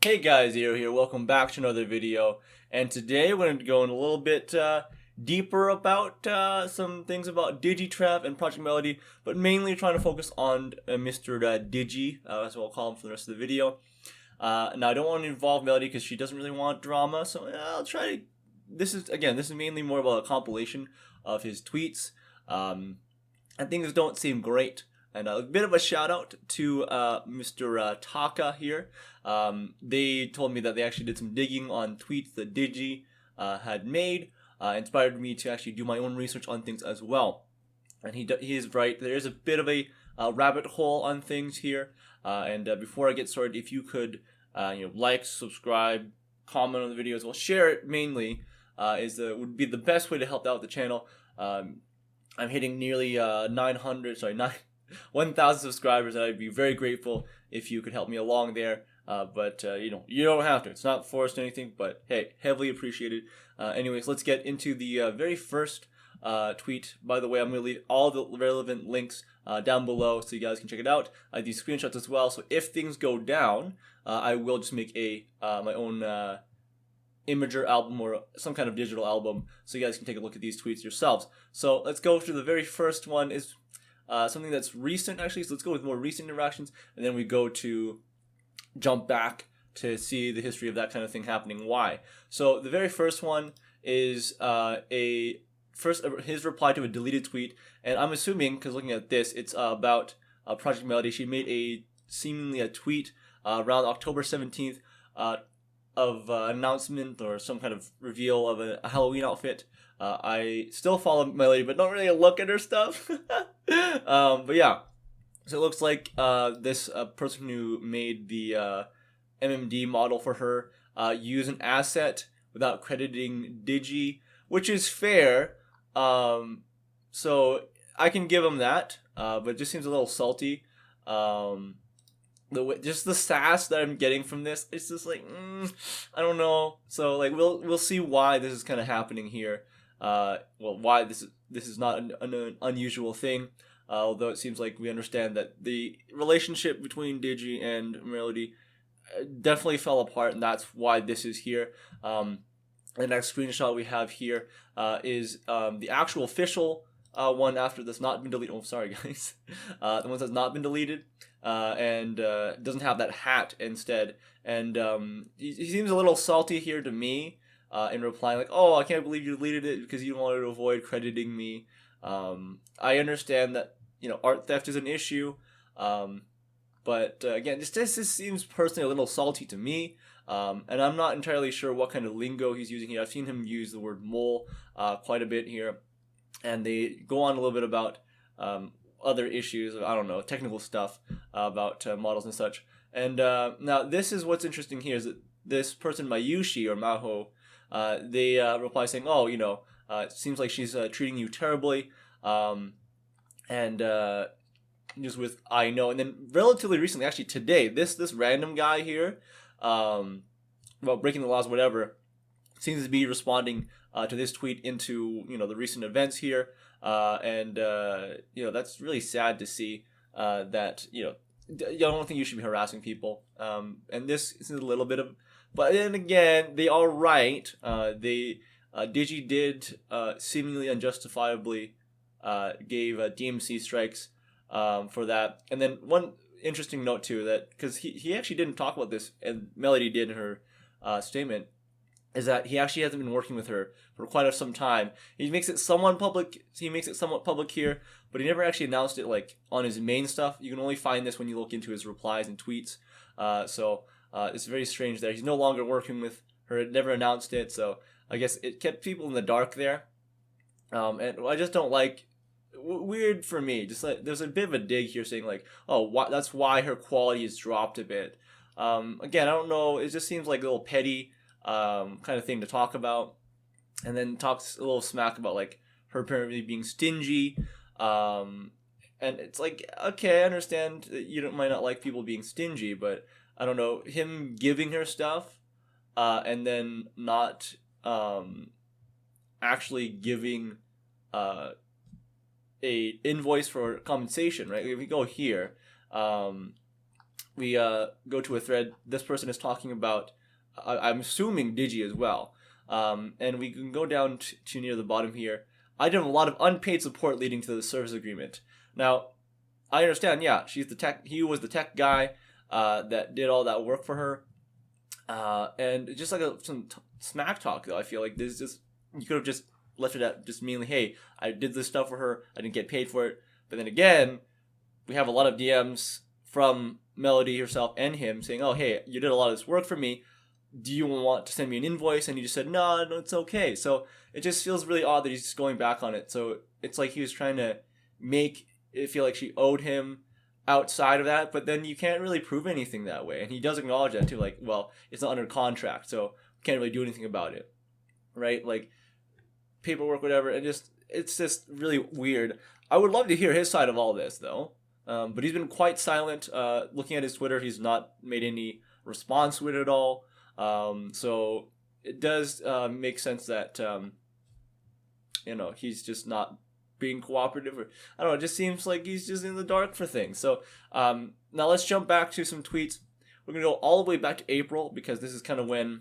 Hey guys, Zero here. Welcome back to another video. And today we're going to go in a little bit deeper about some things about DigiTrev and Project Melody, but mainly trying to focus on Mr. Digi, as we'll call him for the rest of the video. Now I don't want to involve Melody because she doesn't really want drama, so I'll try to. This is mainly more about a compilation of his tweets, and things don't seem great. And a bit of a shout out to Mr. Taka here. They told me that they actually did some digging on tweets that Digi had made, inspired me to actually do my own research on things as well. And he is right. There is a bit of a rabbit hole on things here. And before I get started, if you could, like, subscribe, comment on the video as well, share it mainly, would be the best way to help out the channel. I'm hitting nearly 1,000 subscribers, and I'd be very grateful if you could help me along there. But you don't have to. It's not forced or anything, but hey, heavily appreciated. Anyways, let's get into the very first tweet. By the way, I'm going to leave all the relevant links down below so you guys can check it out. I do screenshots as well, so if things go down, I will just make my own imager album or some kind of digital album so you guys can take a look at these tweets yourselves. So let's go to the very first one. Is something that's recent, actually, so let's go with more recent interactions, and then we go to jump back to see the history of that kind of thing happening. Why? So the very first one is his reply to a deleted tweet, and I'm assuming, because looking at this, it's about Project Melody. She made seemingly a tweet around October 17th of announcement or some kind of reveal of a Halloween outfit. I still follow Melody, but don't really look at her stuff. But yeah, so it looks like this person who made the MMD model for her used an asset without crediting Digi, which is fair. So I can give him that, but it just seems a little salty. Just the sass that I'm getting from this, it's just like I don't know. So like we'll see why this is kind of happening here. Why this is not an unusual thing. Although it seems like we understand that the relationship between Digi and Melody definitely fell apart, and that's why this is here. The next screenshot we have here is the actual official one after this not been deleted. Oh, sorry guys. The one that's not been deleted and doesn't have that hat instead. And he seems a little salty here to me in replying like, "Oh, I can't believe you deleted it because you wanted to avoid crediting me." I understand that art theft is an issue, but again, this seems personally a little salty to me. And I'm not entirely sure what kind of lingo he's using here. I've seen him use the word mole quite a bit here. And they go on a little bit about other issues, I don't know, technical stuff about models and such. And now this is what's interesting here is that this person, Mayushi or Maho, they reply saying, "Oh, it seems like she's treating you terribly." And just with "I know." And then relatively recently, actually today, this random guy here, about breaking the laws, whatever, seems to be responding to this tweet into the recent events here, and that's really sad to see that I don't think you should be harassing people, and this is a little bit of, but then again they are right. Digi did seemingly unjustifiably gave DMC strikes for that, and then one interesting note too, that because he actually didn't talk about this and Melody did in her statement, is that he actually hasn't been working with her for quite some time. He makes it somewhat public. Here, but he never actually announced it like on his main stuff. You can only find this when you look into his replies and tweets. So it's very strange that he's no longer working with her. Never announced it. So I guess it kept people in the dark there. And I just don't like. Weird for me. Just like there's a bit of a dig here saying like, oh, that's why her quality has dropped a bit. Again, I don't know. It just seems like a little petty kind of thing to talk about, and then talks a little smack about like her apparently being stingy, and it's like, okay, I understand that you might not like people being stingy, but I don't know, him giving her stuff and then not actually giving a invoice for compensation, right? If we go here, we go to a thread. This person is talking about, I'm assuming Digi as well. And we can go down to near the bottom here. I did a lot of unpaid support leading to the service agreement. Now, I understand, yeah, he was the tech guy that did all that work for her. And just like some smack talk, though, I feel like this just, you could have just left it at just mainly, hey, I did this stuff for her, I didn't get paid for it. But then again, we have a lot of DMs from Melody herself and him saying, oh, hey, you did a lot of this work for me. Do you want to send me an invoice? And he just said, no, it's okay. So it just feels really odd that he's just going back on it. So it's like he was trying to make it feel like she owed him outside of that, but then you can't really prove anything that way. And he does acknowledge that too, like, well, it's not under contract, so can't really do anything about it, right? Like, paperwork, whatever, and it's just really weird. I would love to hear his side of all this, though, but he's been quite silent. Looking at his Twitter, he's not made any response with it at all. So it does make sense that he's just not being cooperative, or I don't know, it just seems like he's just in the dark for things. So now let's jump back to some tweets. We're gonna go all the way back to April, because this is kind of when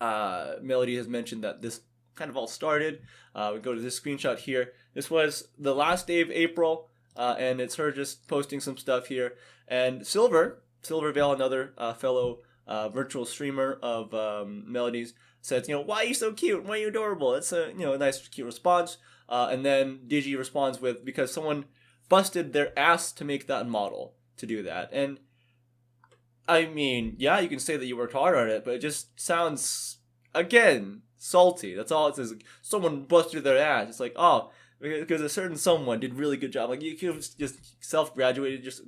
Melody has mentioned that this kind of all started. We go to this screenshot here. This was the last day of April, and it's her just posting some stuff here. And SilverVale, another fellow virtual streamer of Melody's, says, why are you so cute? Why are you adorable? It's a nice, cute response. And then Digi responds with, because someone busted their ass to make that model to do that. And I mean, yeah, you can say that you worked hard on it, but it just sounds, again, salty. That's all it says. Someone busted their ass. It's like, oh, because a certain someone did really good job. Like, you could have just self-graduated, just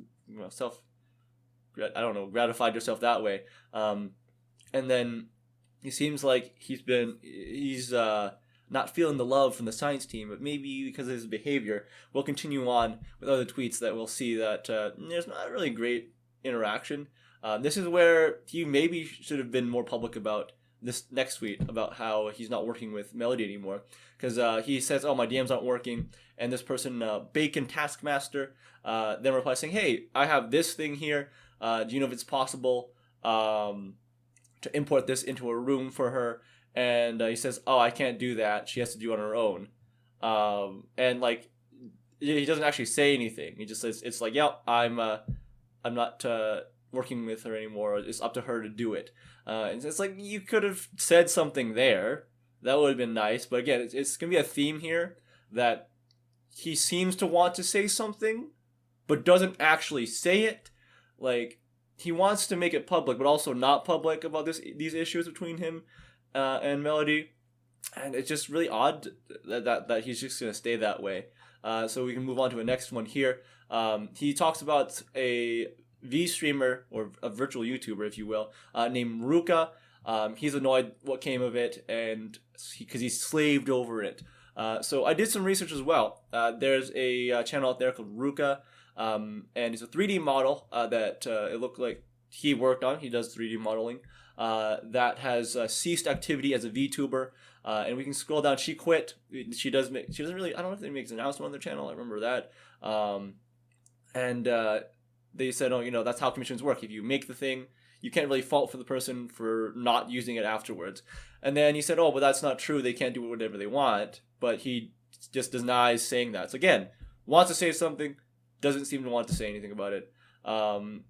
gratified yourself that way. And then it seems like he's not feeling the love from the science team, but maybe because of his behavior. We'll continue on with other tweets that we'll see that there's not really great interaction. This is where he maybe should have been more public about this next tweet, about how he's not working with Melody anymore. Because he says, oh, my DMs aren't working. And this person, Bacon Taskmaster, then replies saying, hey, I have this thing here. Do you know if it's possible to import this into a room for her? And he says, oh, I can't do that. She has to do it on her own. And like, he doesn't actually say anything. He just says, it's like, yeah, I'm not working with her anymore. It's up to her to do it. And it's like, you could have said something there. That would have been nice. But again, it's going to be a theme here that he seems to want to say something, but doesn't actually say it. Like, he wants to make it public, but also not public about these issues between him and Melody. And it's just really odd that he's just going to stay that way. So we can move on to the next one here. He talks about a V streamer, or a virtual YouTuber, if you will, named Ruka. He's annoyed what came of it, and because he slaved over it. So I did some research as well. There's a channel out there called Ruka, and it's a 3D model that it looked like he worked on. He does 3D modeling. That has ceased activity as a VTuber, and we can scroll down. She quit. She doesn't really. I don't know if they make an announcement on their channel. I remember that. And they said, oh, that's how commissions work. If you make the thing, you can't really fault for the person for not using it afterwards. And then he said, oh, but that's not true. They can't do whatever they want. But he just denies saying that. So again, wants to say something, doesn't seem to want to say anything about it. And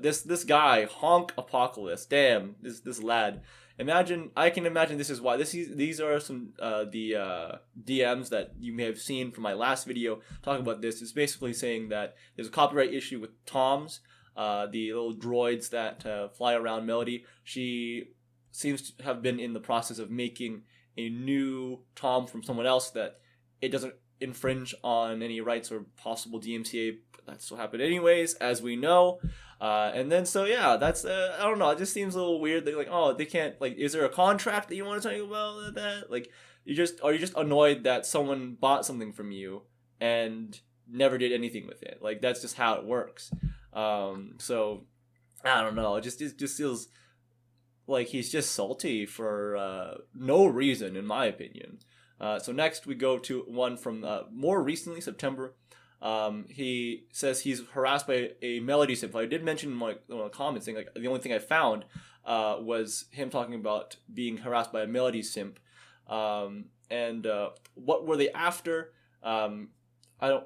this guy, Honk Apocalypse, damn, this lad. I can imagine this is why. These are some the DMs that you may have seen from my last video talking about this. It's basically saying that there's a copyright issue with Toms, the little droids that fly around Melody. She seems to have been in the process of making a new Tom from someone else that it doesn't infringe on any rights or possible DMCA. That's what happened anyways, as we know. And then, so yeah, that's, I don't know, it just seems a little weird. They're like, oh, they can't, like, is there a contract that you want to talk about that? Like, are you just annoyed that someone bought something from you and never did anything with it? Like, that's just how it works. So, I don't know, it just feels like he's just salty for no reason, in my opinion. So next we go to one from more recently, September. He says he's harassed by a melody simp. I did mention in one of the comments saying like the only thing I found was him talking about being harassed by a melody simp. And what were they after? I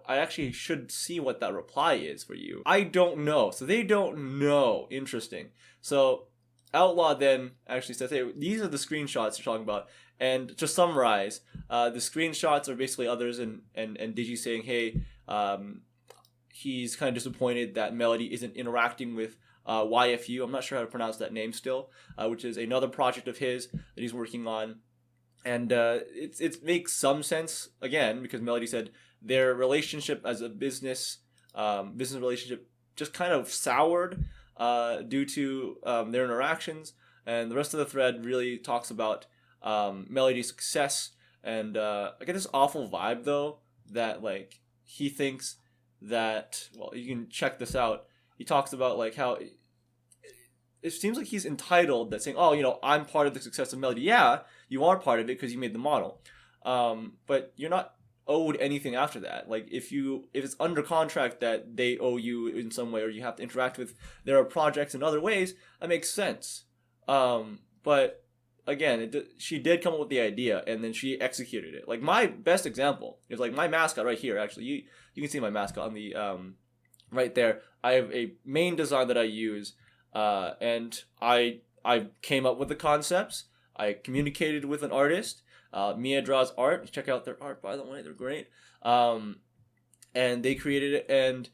actually should see what that reply is for you. I don't know. So they don't know. Interesting. So Outlaw then actually says, hey, these are the screenshots you're talking about. And to summarize, the screenshots are basically others and Digi saying, hey, he's kind of disappointed that Melody isn't interacting with YFU. I'm not sure how to pronounce that name still, which is another project of his that he's working on. And it makes some sense, again, because Melody said their relationship as a business relationship just kind of soured due to their interactions. And the rest of the thread really talks about Melody's success. And I get this awful vibe, though, that like he thinks that, well, you can check this out. He talks about like how it seems like he's entitled, that saying, oh, you know, I'm part of the success of Melody. Yeah, you are part of it because you made the model. But you're not owed anything after that. Like if it's under contract that they owe you in some way, or you have to interact with their projects in other ways, that makes sense. But again, she did come up with the idea and then she executed it. Like my best example is like my mascot right here. Actually, you can see my mascot on the right there. I have a main design that I use, and I came up with the concepts. I communicated with an artist. Mia Draws Art. Check out their art, by the way. They're great. And they created it, and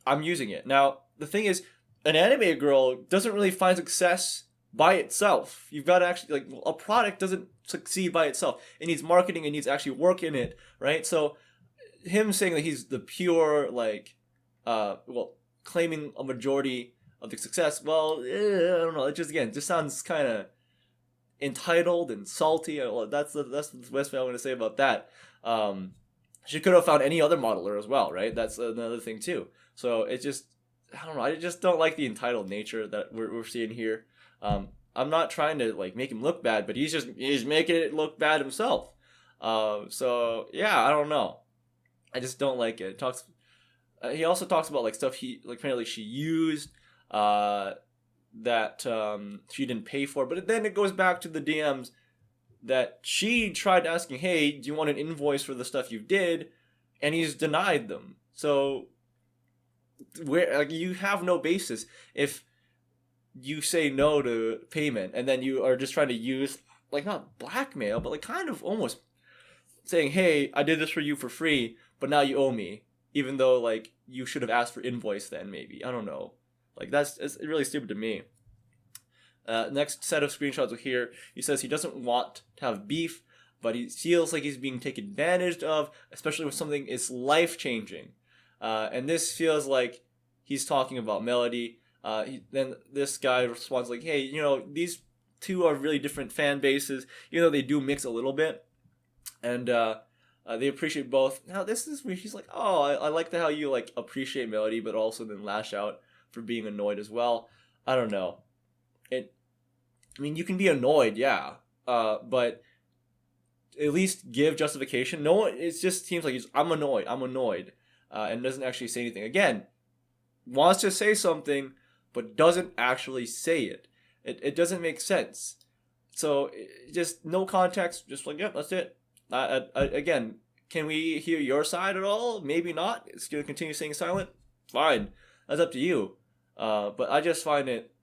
I'm using it. Now, the thing is, an anime girl doesn't really find success by itself. You've got to actually, like, a product doesn't succeed by itself. It needs marketing. It needs actually work in it, right? So, him saying that he's the pure, like, claiming a majority of the success, well, I don't know. It just sounds kind of entitled and salty. That's the best thing I want to say about that. She could have found any other modeler as well, right? That's another thing too. So it just, I don't know. I just don't like the entitled nature that we're seeing here. I'm not trying to like make him look bad, but he's making it look bad himself. So yeah, I don't know. I just don't like it. He also talks about like stuff apparently she used that she didn't pay for, but then it goes back to the DMs that she tried asking, hey, do you want an invoice for the stuff you did? And he's denied them. So you have no basis if you say no to payment and then you are just trying to use, like, not blackmail, but like kind of almost saying, hey, I did this for you for free, but now you owe me, even though like you should have asked for invoice then. Maybe, I don't know. Like it's really stupid to me. Next set of screenshots are here. He says he doesn't want to have beef, but he feels like he's being taken advantage of, especially with something is life-changing. And this feels like he's talking about Melody. Then this guy responds like, hey, you know, these two are really different fan bases, even though they do mix a little bit. And they appreciate both. Now this is where he's like, oh, I like how you like appreciate Melody, but also then lash out for being annoyed as well. I don't know. I mean, you can be annoyed, yeah, but at least give justification. No one, it just seems like I'm annoyed, and doesn't actually say anything. Again, wants to say something, but doesn't actually say it. It doesn't make sense. So just no context, just like, yeah, that's it. Again, can we hear your side at all? Maybe not. It's gonna continue staying silent. Fine, that's up to you. But I just find it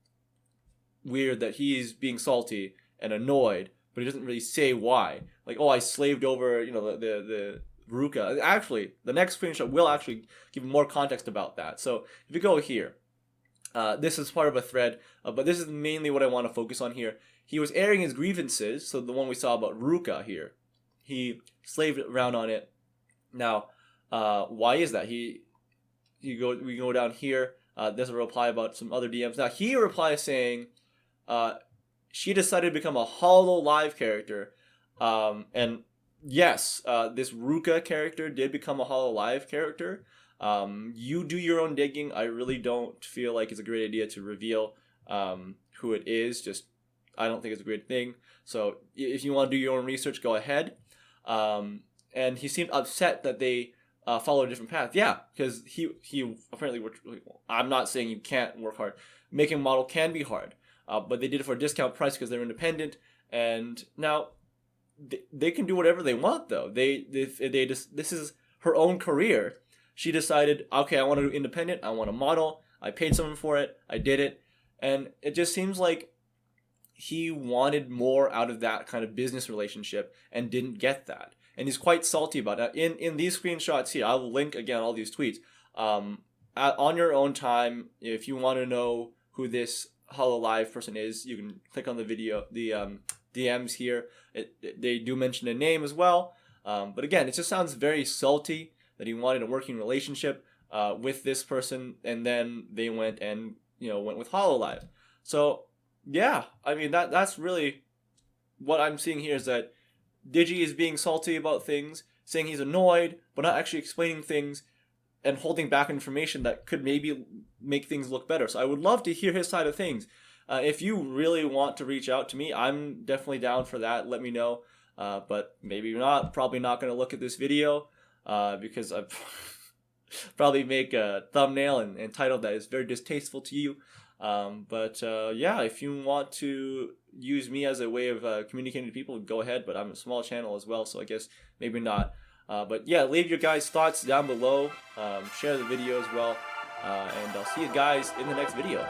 weird that he's being salty and annoyed, but he doesn't really say why. Like, oh, I slaved over, you know, the Ruka. Actually, the next screenshot will actually give more context about that. So if you go here, this is part of a thread, but this is mainly what I want to focus on here. He was airing his grievances, so the one we saw about Ruka here. He slaved around on it. Now, why is that? We go down here. There's a reply about some other DMs. Now, he replies saying, she decided to become a Hollow Live character. And yes, this Ruka character did become a Hollow Live character. You do your own digging. I really don't feel like it's a great idea to reveal who it is. I don't think it's a great thing. So if you want to do your own research, go ahead. And he seemed upset that they follow a different path. Yeah, because he apparently worked. I'm not saying you can't work hard. Making a model can be hard, but they did it for a discount price because they're independent, and now they can do whatever they want though. They just, this is her own career. She decided, okay, I want to do independent. I want a model. I paid someone for it. I did it, and it just seems like he wanted more out of that kind of business relationship and didn't get that. And he's quite salty about it. In these screenshots here, I will link again all these tweets. On your own time, if you want to know who this HoloLive person is, you can click on the video, the DMs here. They do mention a name as well. But again, it just sounds very salty that he wanted a working relationship with this person, and then they went and went with HoloLive. So yeah, I mean that's really what I'm seeing here, is that Digi is being salty about things, saying he's annoyed, but not actually explaining things and holding back information that could maybe make things look better. So I would love to hear his side of things. If you really want to reach out to me, I'm definitely down for that. Let me know. But maybe not. Probably not going to look at this video because I probably make a thumbnail and title that is very distasteful to you. Yeah, if you want to use me as a way of communicating to people, go ahead, but I'm a small channel as well, so I guess maybe not. But yeah, leave your guys' thoughts down below, share the video as well, and I'll see you guys in the next video.